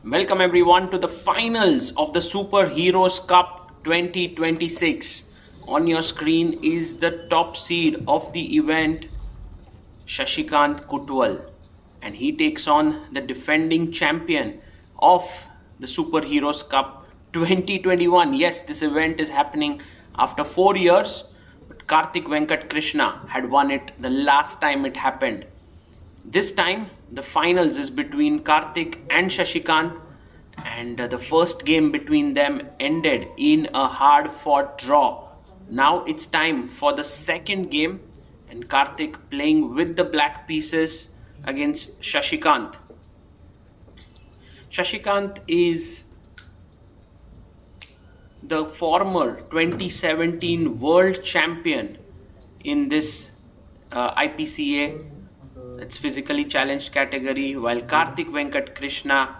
Welcome everyone to the finals of the Superheroes Cup 2026. On your screen is the top seed of the event, Shashikant Kutwal, and he takes on the defending champion of the Superheroes Cup 2021. Yes, this event is happening after 4 years, but Karthik Venkata Krishna had won it the last time it happened. This time, the finals is between Karthik and Shashikant, and the first game between them ended in a hard fought draw. Now it's time for the second game, and Karthik playing with the black pieces against Shashikant. Shashikant is the former 2017 world champion in this IPCA, that's physically challenged category, while Karthik Venkat Krishna,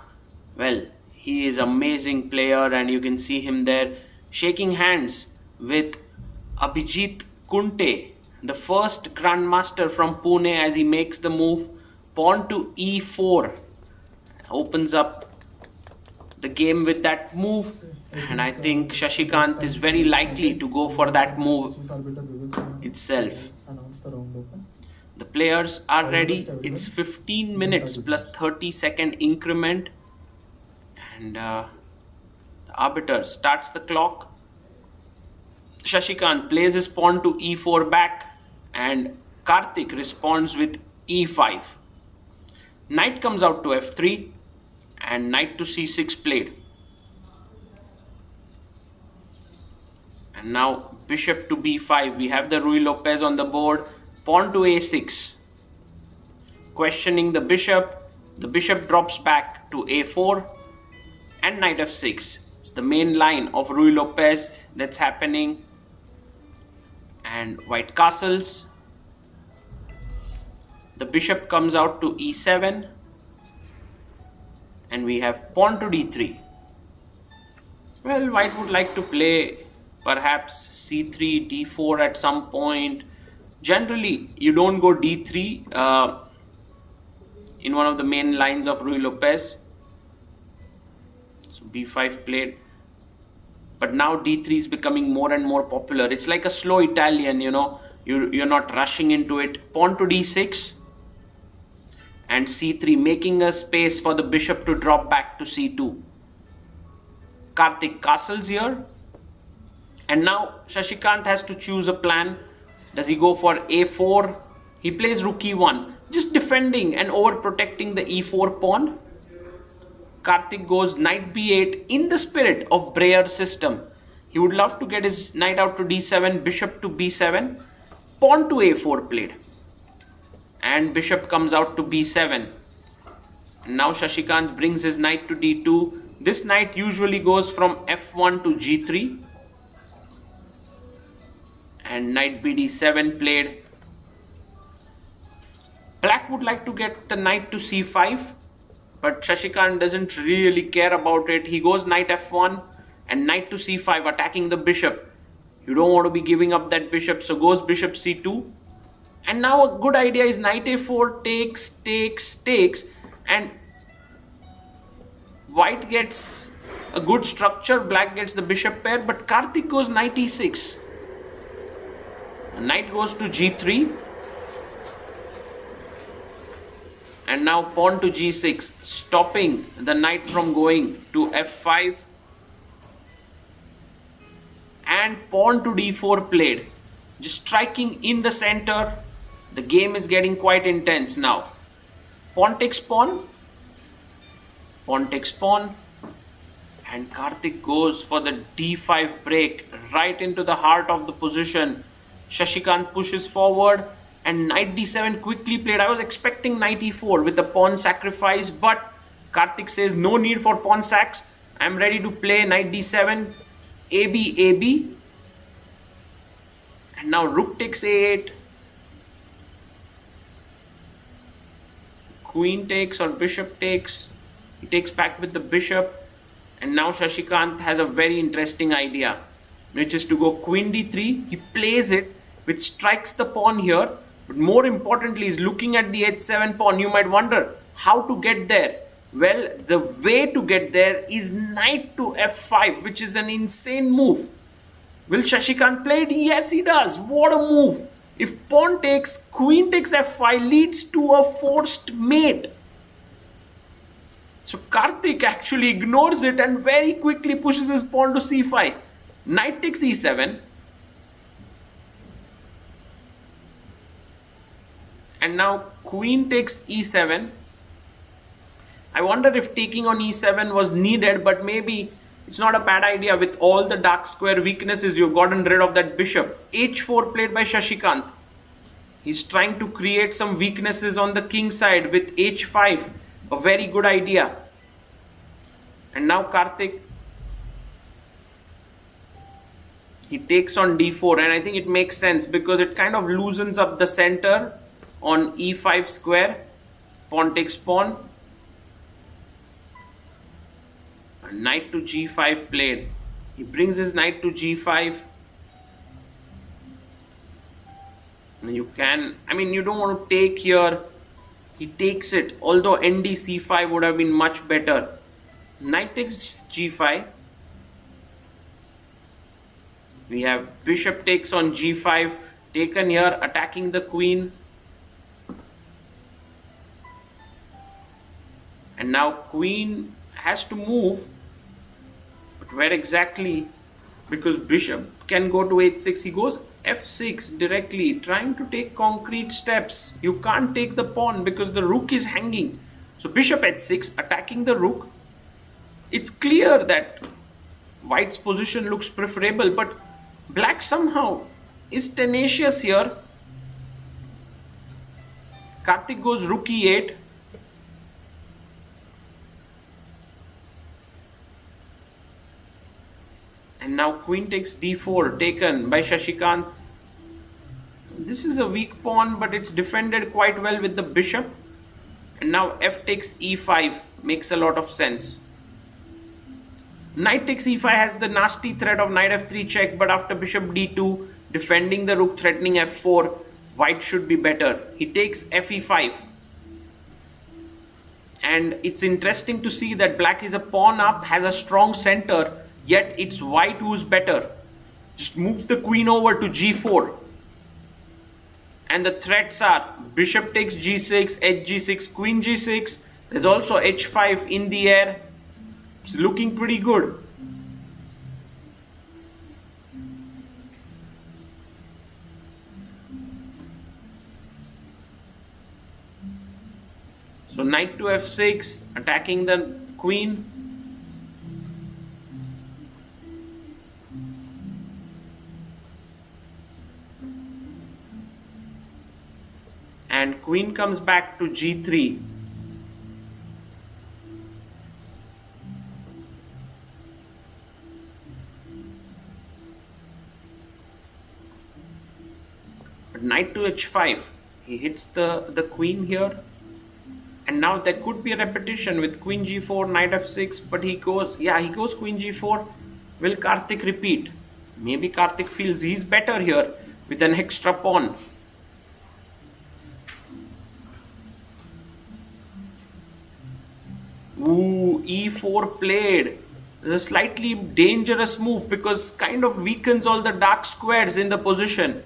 well, he is amazing player, and you can see him there shaking hands with Abhijit Kunte, the first grandmaster from Pune, as he makes the move pawn to e4, opens up the game with that move, and I think Shashikant is very likely to go for that move itself. The players are ready. It's 15 minutes plus 30-second increment, and the arbiter starts the clock. Shashikant plays his pawn to e4 back, and Karthik responds with e5. Knight comes out to f3, and knight to c6 played. And now bishop to b5. We have the Ruy Lopez on the board. Pawn to a6. Questioning the bishop drops back to a4 and knight f6. It's the main line of Ruy Lopez that's happening. And white castles. The bishop comes out to e7. And we have pawn to d3. Well, white would like to play perhaps c3, d4 at some point. Generally, you don't go d3 in one of the main lines of Ruy Lopez. So b5 played. But now d3 is becoming more and more popular. It's like a slow Italian, you know. You're not rushing into it. Pawn to d6 and c3, making a space for the bishop to drop back to c2. Karthik castles here. And now Shashikant has to choose a plan. Does he go for a4? He plays rook e1, just defending and overprotecting the e4 pawn. Karthik goes knight b8 in the spirit of Breyer's system. He would love to get his knight out to d7, bishop to b7, pawn to a4 played. And bishop comes out to b7. And now Shashikant brings his knight to d2. This knight usually goes from f1 to g3. And knight bd7 played. Black would like to get the knight to c5, but Shashikant doesn't really care about it. He goes knight f1 and knight to c5, attacking the bishop. You don't want to be giving up that bishop, so goes bishop c2. And now a good idea is knight a4, takes, and white gets a good structure. Black gets the bishop pair, but Karthik goes knight e6. Knight goes to g3, and now pawn to g6, stopping the knight from going to f5, and pawn to d4 played, just striking in the center. The game is getting quite intense now. Pawn takes pawn, and Karthik goes for the d5 break right into the heart of the position. Shashikant pushes forward, and knight d7 quickly played. I was expecting knight e4 with the pawn sacrifice, but Karthik says no need for pawn sacks. I'm ready to play knight d7, AB. And now rook takes a8. Queen takes or bishop takes. He takes back with the bishop. And now Shashikant has a very interesting idea, which is to go queen d3. He plays it, which strikes the pawn here, but more importantly is looking at the h7 pawn. You might wonder how to get there. Well, the way to get there is knight to f5, which is an insane move. Will Shashikant play it? Yes, he does. What a move. If pawn takes, queen takes f5 leads to a forced mate. So Karthik actually ignores it and very quickly pushes his pawn to c5. Knight takes e7. And now queen takes e7. I wonder if taking on e7 was needed, but maybe it's not a bad idea. With all the dark square weaknesses, you've gotten rid of that bishop. h4 played by Shashikant. He's trying to create some weaknesses on the king side with h5. A very good idea. And now Karthik, he takes on d4, and I think it makes sense because it kind of loosens up the center on e5 square. Pawn takes pawn. Knight to g5 played. He brings his knight to g5. You can, I mean, you don't want to take here. He takes it, although nd c5 would have been much better. Knight takes g5. We have bishop takes on g5, taken here, attacking the queen. And now queen has to move. But where exactly? Because bishop can go to h6. He goes f6 directly, trying to take concrete steps. You can't take the pawn because the rook is hanging. So bishop h6, attacking the rook. It's clear that white's position looks preferable, but black somehow is tenacious here. Karthik goes rook e8. And now queen takes d4, taken by Shashikant. This is a weak pawn, but it's defended quite well with the bishop. And now f takes e5, makes a lot of sense. Knight takes e5 has the nasty threat of knight f3 check, but after bishop d2, defending the rook, threatening f4, white should be better. He takes fe5. And it's interesting to see that black is a pawn up, has a strong center, yet it's white who's better. Just move the queen over to g4. And the threats are bishop takes g6, h g6, queen g6. There's also h5 in the air. It's looking pretty good. So knight to f6, attacking the queen. And queen comes back to g3. But knight to h5. He hits the queen here. And now there could be a repetition with queen g4, knight f6. But he goes queen g4. Will Karthik repeat? Maybe Karthik feels he's better here with an extra pawn. Ooh, e4 played. It's a slightly dangerous move because kind of weakens all the dark squares in the position.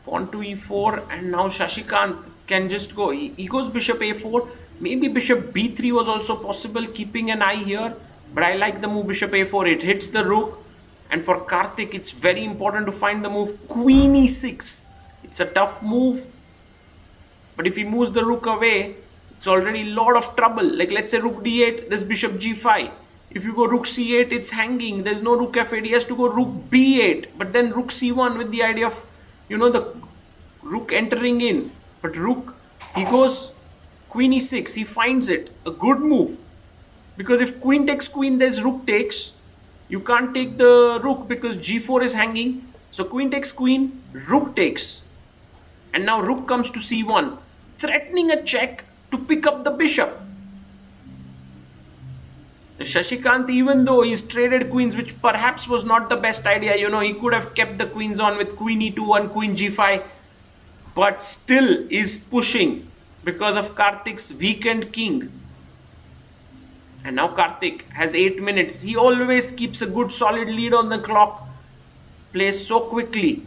Pawn to e4, and now Shashikant can just go. He goes bishop a4. Maybe bishop b3 was also possible, keeping an eye here. But I like the move bishop a4. It hits the rook. And for Karthik, it's very important to find the move queen e6. It's a tough move. But if he moves the rook away, it's already a lot of trouble. Like let's say rook d8, there's bishop g5. If you go rook c8, it's hanging. There's no rook f8. He has to go rook b8. But then rook c1 with the idea of, the rook entering in. But rook, he goes queen e6. He finds it. A good move. Because if queen takes queen, there's rook takes. You can't take the rook because g4 is hanging. So queen takes queen, rook takes. And now rook comes to c1, threatening a check to pick up the bishop. Shashikant, even though he's traded queens, which perhaps was not the best idea, he could have kept the queens on with queen e2 and queen g5, but still is pushing because of Karthik's weakened king. And now Karthik has 8 minutes. He always keeps a good solid lead on the clock. Plays so quickly.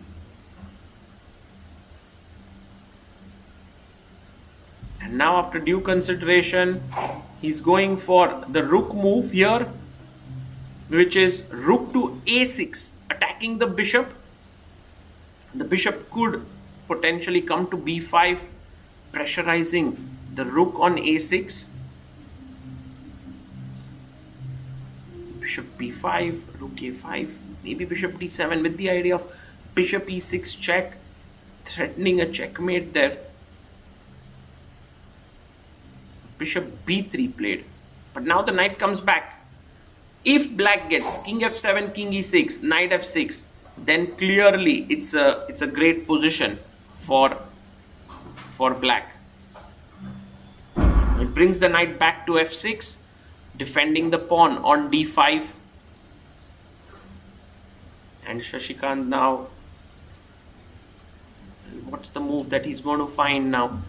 And now after due consideration, he's going for the rook move here, which is rook to a6, attacking the bishop. The bishop could potentially come to b5, pressurizing the rook on a6. Bishop b5, rook a5, maybe bishop d7 with the idea of bishop e6 check, threatening a checkmate there. Bishop b3 played, but now the knight comes back. If black gets king f7, king e6, knight f6, then clearly it's a great position for black. It brings the knight back to f6, defending the pawn on d5. And Shashikant now, what's the move that he's going to find now?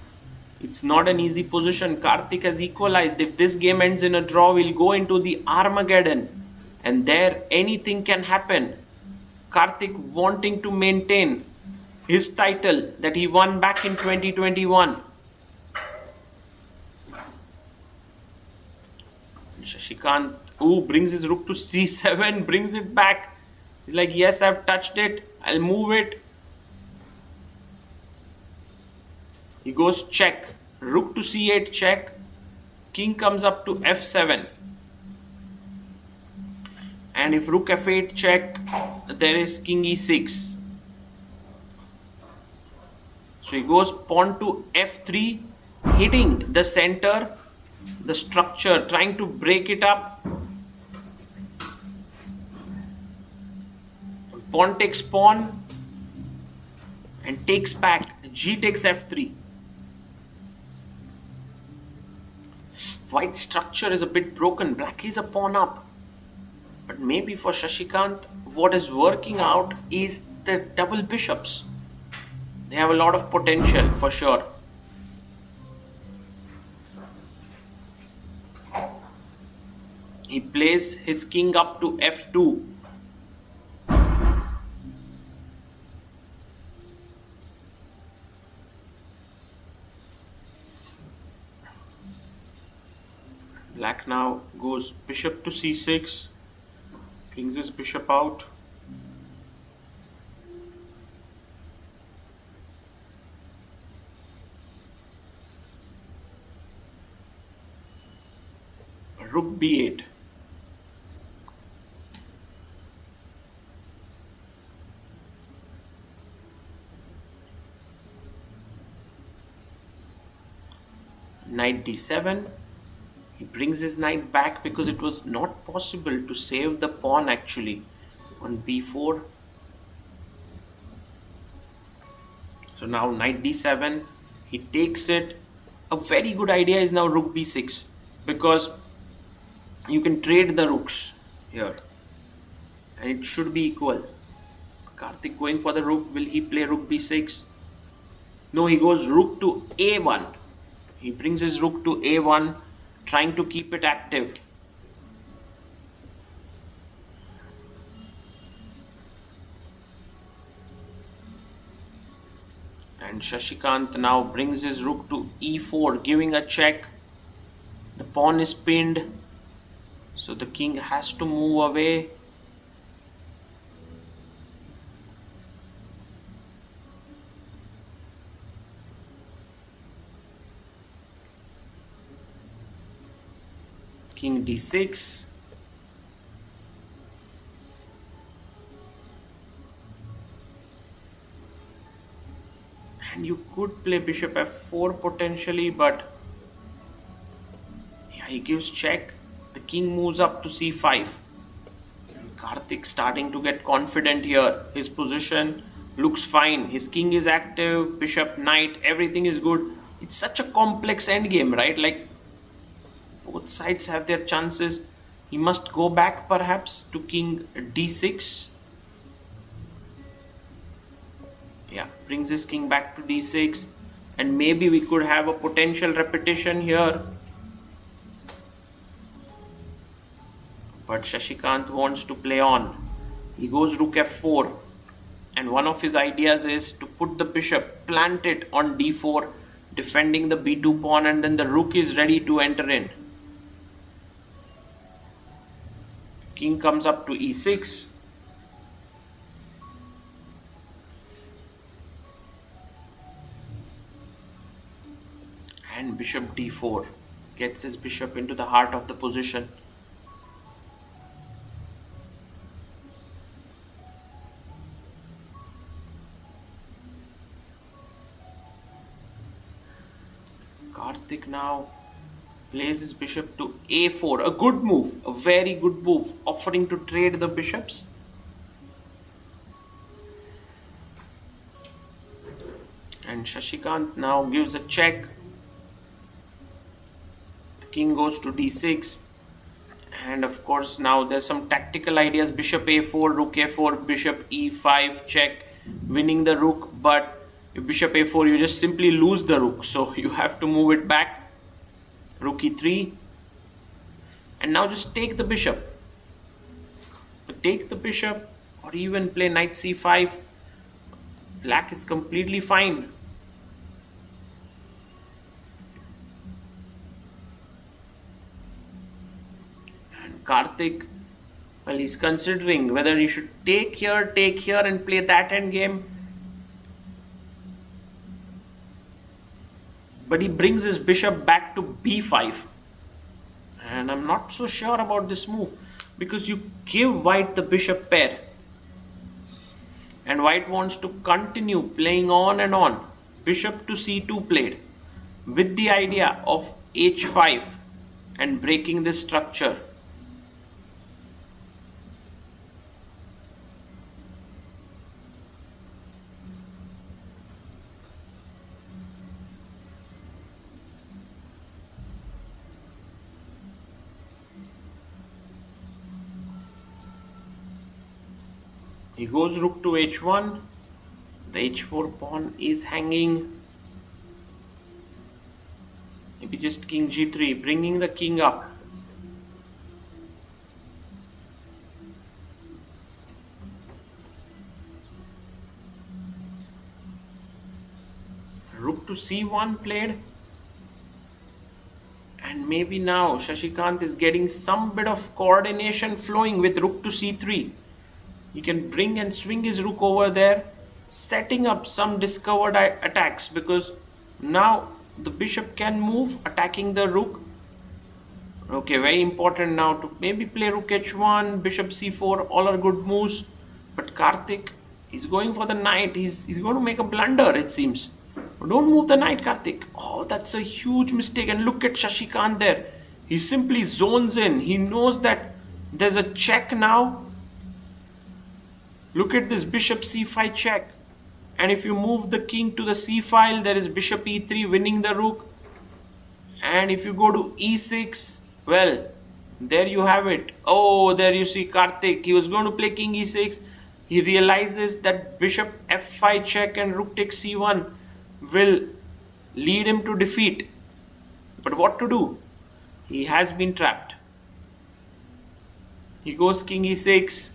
It's not an easy position. Karthik has equalized. If this game ends in a draw, we'll go into the Armageddon. And there, anything can happen. Karthik wanting to maintain his title that he won back in 2021. Shashikant, brings his rook to c7, brings it back. He's like, yes, I've touched it. I'll move it. He goes check. Rook to c8 check. King comes up to f7. And if rook f8 check, there is king e6. So he goes pawn to f3, hitting the center, the structure, trying to break it up. Pawn takes pawn and takes back. G takes f3. White structure is a bit broken. Black is a pawn up. But maybe for Shashikant, what is working out is the double bishops. They have a lot of potential for sure. He plays his king up to f2. Black now goes bishop to c6, brings his bishop out. Rook b8. Knight d7. He brings his knight back because it was not possible to save the pawn actually on b4. So now knight d7, he takes it. A very good idea is now rook b6 because you can trade the rooks here and it should be equal. Karthik going for the rook. Will he play rook b6? No, he goes rook to a1. He brings his rook to a1, trying to keep it active. And Shashikant now brings his rook to e4, giving a check. The pawn is pinned, so the king has to move away. King d6. And you could play bishop f4 potentially, but yeah, he gives check. The king moves up to c5. And Karthik starting to get confident here. His position looks fine. His king is active, bishop, knight, everything is good. It's such a complex endgame, right? Like, both sides have their chances. He must go back perhaps to king d6. Yeah, brings his king back to d6, and maybe we could have a potential repetition here. But Shashikant wants to play on. He goes rook f4, and one of his ideas is to put the bishop, plant it on d4, defending the b2 pawn, and then the rook is ready to enter in. King comes up to e6. And bishop d4 gets his bishop into the heart of the position. Karthik now plays his bishop to a4. A good move, a very good move, offering to trade the bishops. And Shashikant now gives a check. The king goes to d6. And of course now there's some tactical ideas. Bishop a4, rook a4, bishop e5, check, winning the rook. But if bishop a4, you just simply lose the rook. So you have to move it back. Rook e3. And now just take the bishop. Take the bishop, or even play knight c5. Black is completely fine. And Karthik, well, he's considering whether he should take here and play that endgame. But he brings his bishop back to b5. And I'm not so sure about this move, because you give white the bishop pair. And white wants to continue playing on and on. Bishop to c2 played, with the idea of h5 and breaking this structure. He goes rook to h1. The h4 pawn is hanging. Maybe just king g3, bringing the king up. Rook to c1 played. And maybe now Shashikant is getting some bit of coordination flowing with rook to c3. He can bring and swing his rook over there, setting up some discovered attacks, because now the bishop can move, attacking the rook. Okay, very important now to maybe play rook h1, bishop c4, all are good moves. But Karthik is going for the knight. He's going to make a blunder, it seems. Don't move the knight, Karthik. Oh, that's a huge mistake. And look at Shashikant there. He simply zones in. He knows that there's a check now. Look at this bishop c5 check. And if you move the king to the c file, there is bishop e3 winning the rook. And if you go to e6, well, there you have it. Oh, there you see Karthik. He was going to play king e6. He realizes that bishop f5 check and rook takes c1 will lead him to defeat. But what to do? He has been trapped. He goes king e6.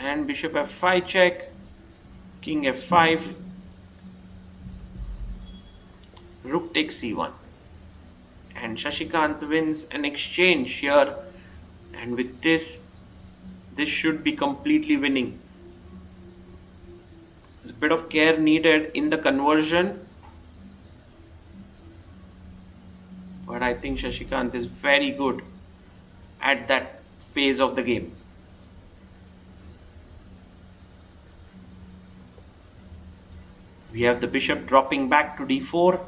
And bishop f5 check, king f5, rook takes c1. And Shashikant wins an exchange here. And with this should be completely winning. There's a bit of care needed in the conversion. But I think Shashikant is very good at that phase of the game. We have the bishop dropping back to d4.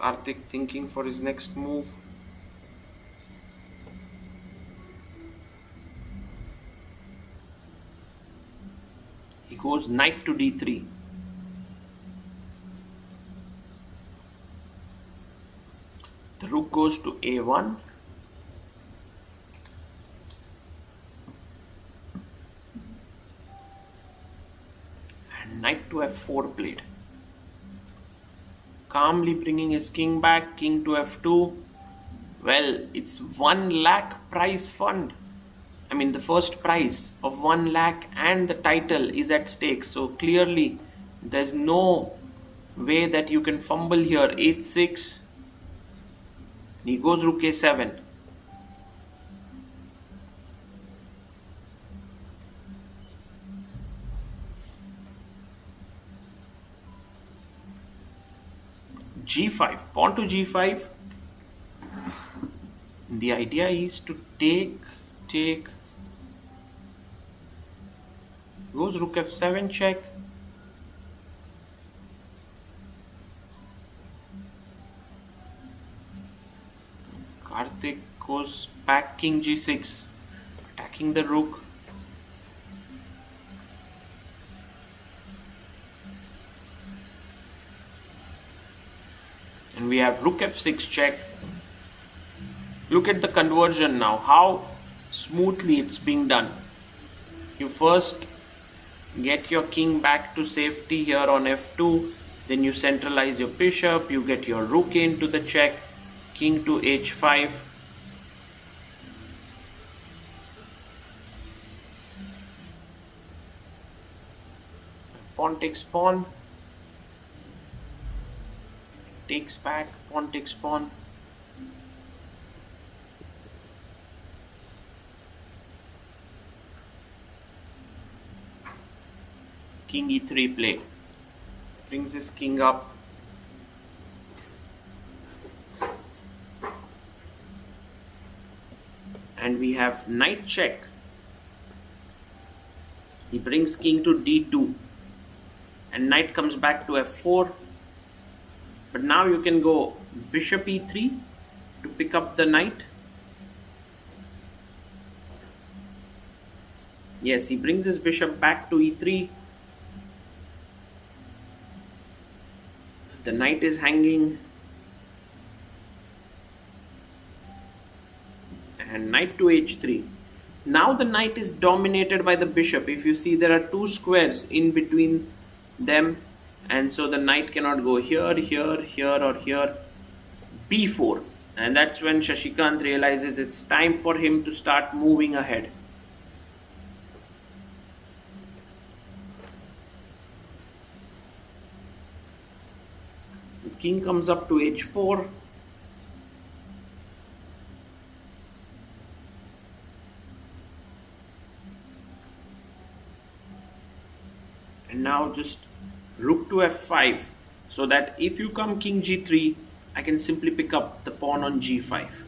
Karthik thinking for his next move. He goes knight to d3. The rook goes to a1. And knight to f4 played. Calmly bringing his king back, king to f2. Well, it's 1 lakh prize fund. I mean, the first prize of 1 lakh and the title is at stake. So clearly, there's no way that you can fumble here. h6. He goes rook a7. g5. Pawn to g5. The idea is to take. Goes rook f7 check. Karthik goes back king g6, attacking the rook. And we have rook f6 check. Look at the conversion now, how smoothly it's being done. You first get your king back to safety here on f2, then you centralize your bishop, you get your rook into the check, king to h5. Pawn takes pawn, takes back, pawn takes pawn. King e3 play. Brings his king up. And we have knight check. He brings king to d2. And knight comes back to f4. But now you can go bishop e3 to pick up the knight. Yes, he brings his bishop back to e3. The knight is hanging. And knight to h3. Now the knight is dominated by the bishop. If you see, there are two squares in between them. And so the knight cannot go here, here, here, or here. b4. And that's when Shashikant realizes it's time for him to start moving ahead. The king comes up to h4. And now just rook to f5, so that if you come king g3, I can simply pick up the pawn on g5.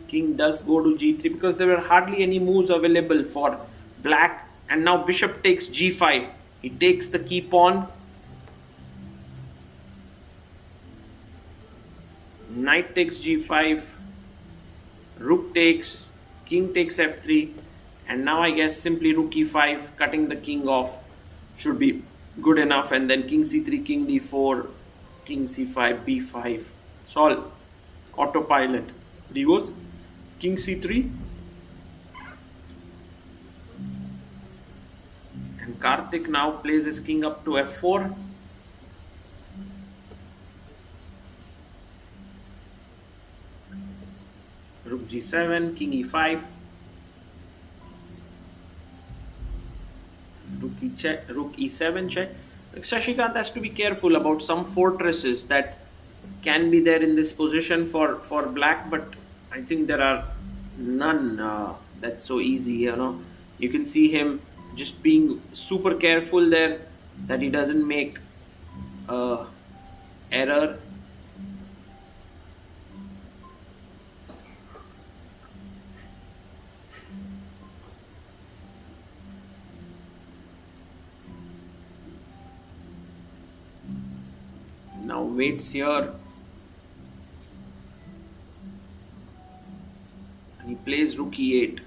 King does go to g3 because there were hardly any moves available for black. And now bishop takes g5. He takes the key pawn. Knight takes g5. Rook takes. King takes f3. And now I guess simply rook e5, cutting the king off, should be good enough. And then king c3, king d4, king c5, b5. It's all autopilot. He goes king c3. And Karthik now plays his king up to f4. Rook g7, king e5. Rook e7 check. Shashikant has to be careful about some fortresses that can be there in this position for black, but I think there are none that's so easy, You can see him just being super careful there that he doesn't make error. Now waits here. And he plays rook e8.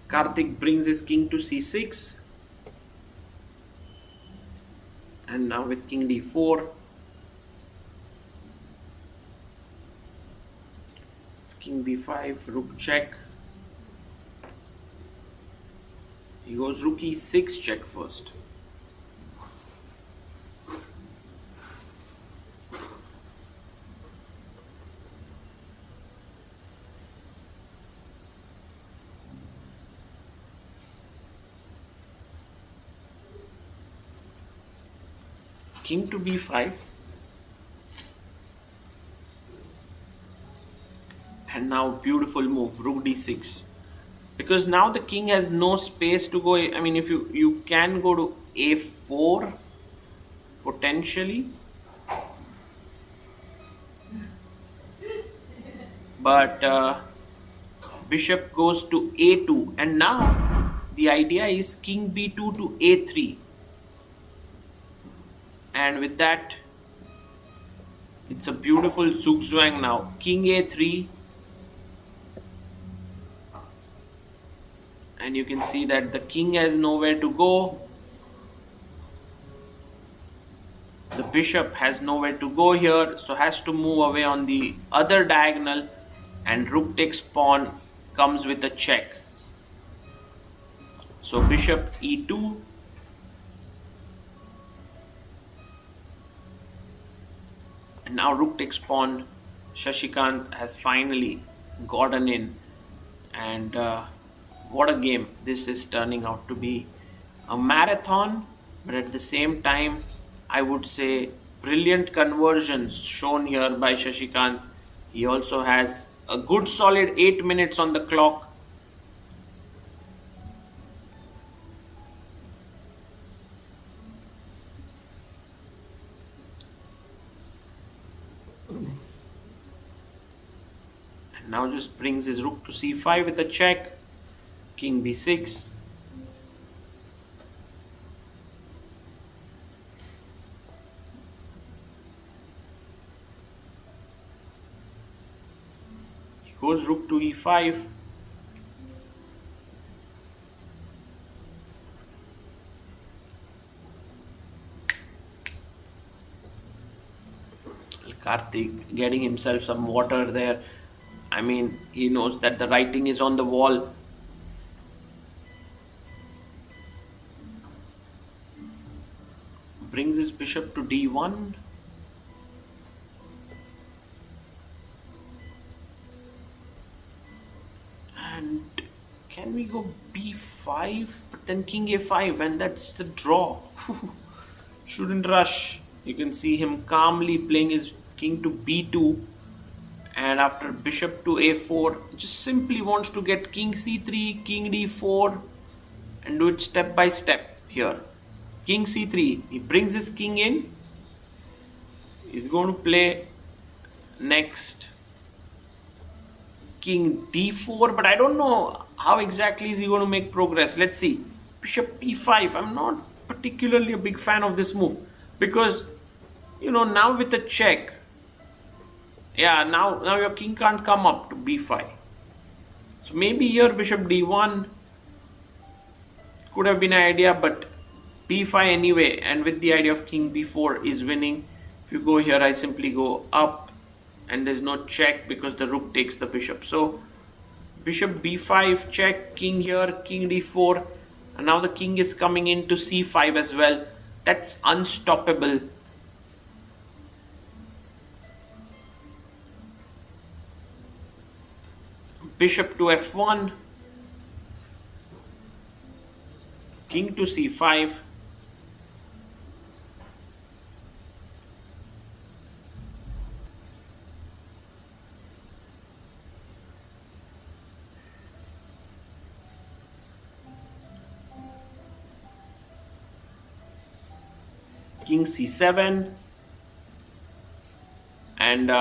Karthik brings his king to c6. And now with king d4. King b5, rook check. He goes rook e6 check first. King to b5. And now beautiful move, rook d6. Because now the king has no space to go. I mean, if you can go to a4 potentially. But bishop goes to a2. And now the idea is king b2 to a3. And with that, it's a beautiful zugzwang now. King a3. And you can see that the king has nowhere to go. The bishop has nowhere to go here, so has to move away on the other diagonal. And rook takes pawn comes with a check. So bishop e2. And now rook takes pawn. Shashikant has finally gotten in. And what a game this is turning out to be. A marathon, but at the same time, I would say brilliant conversions shown here by Shashikant. He also has a good solid 8 minutes on the clock. And now just brings his rook to c5 with a check. King b6. He goes rook to e5. Karthik getting himself some water there. I mean, he knows that the writing is on the wall. Brings his bishop to d1. And can we go b5? But then king a5, and that's the draw. Shouldn't rush. You can see him calmly playing his king to b2. And after bishop to a4, just simply wants to get king c3, king d4, and do it step by step here. King c3, he brings his king in. He's going to play next king d4, but I don't know how exactly is he going to make progress. Let's see. Bishop e5. I'm not particularly a big fan of this move because, now with a check, now your king can't come up to b5. So maybe here bishop d1 could have been an idea, but b5 anyway, and with the idea of king b4 is winning. If you go here, I simply go up, and there's no check because the rook takes the bishop. So bishop b5 check, king here, king d4, and now the king is coming into c5 as well. That's unstoppable. Bishop to f1, king to c5, king c7, and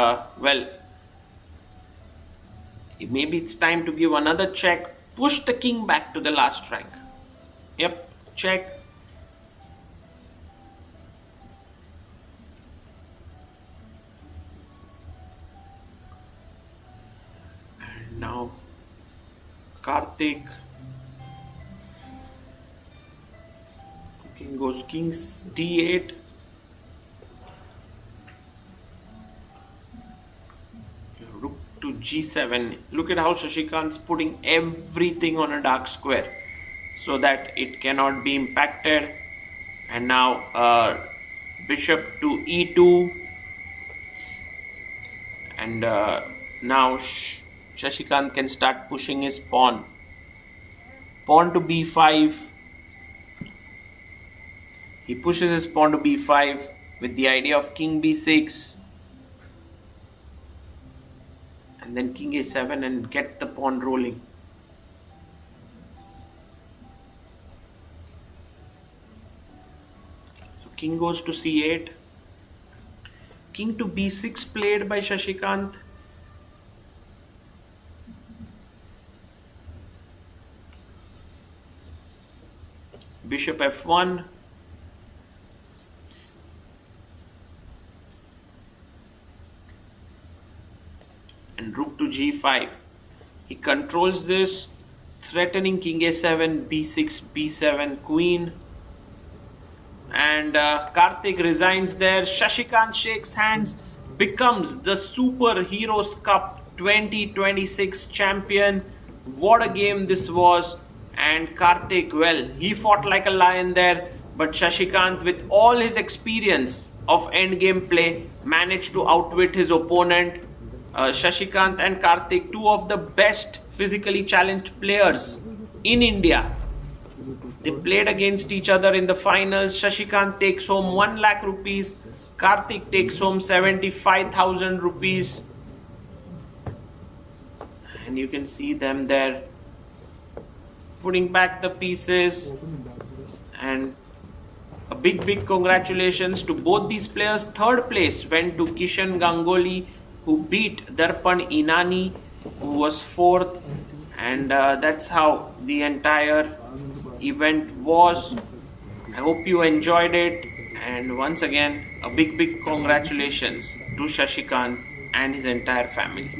maybe it's time to give another check, push the king back to the last rank. Yep, check. And now Karthik. King goes king's d8. Rook to g7. Look at how Shashikant's putting everything on a dark square so that it cannot be impacted. And now bishop to e2. And now Shashikant can start pushing his pawn. Pawn to b5. He pushes his pawn to b5 with the idea of king b6. And then king a7 and get the pawn rolling. So king goes to c8. King to b6 played by Shashikant. Bishop f1. And rook to g5. He controls this, threatening king a7, b6, b7, queen. And Karthik resigns there. Shashikant shakes hands, becomes the Super Heroes Cup 2026 champion. What a game this was. And Karthik, well, he fought like a lion there. But Shashikant, with all his experience of endgame play, managed to outwit his opponent. Shashikant and Karthik, two of the best physically challenged players in India. They played against each other in the finals. Shashikant takes home 1 lakh rupees. Karthik takes home 75,000 rupees. And you can see them there putting back the pieces. And a big congratulations to both these players. Third place went to Kishan Ganguly, who beat Darpan Inani, who was fourth. And that's how the entire event was. I hope you enjoyed it. And once again, a big congratulations to Shashikant and his entire family.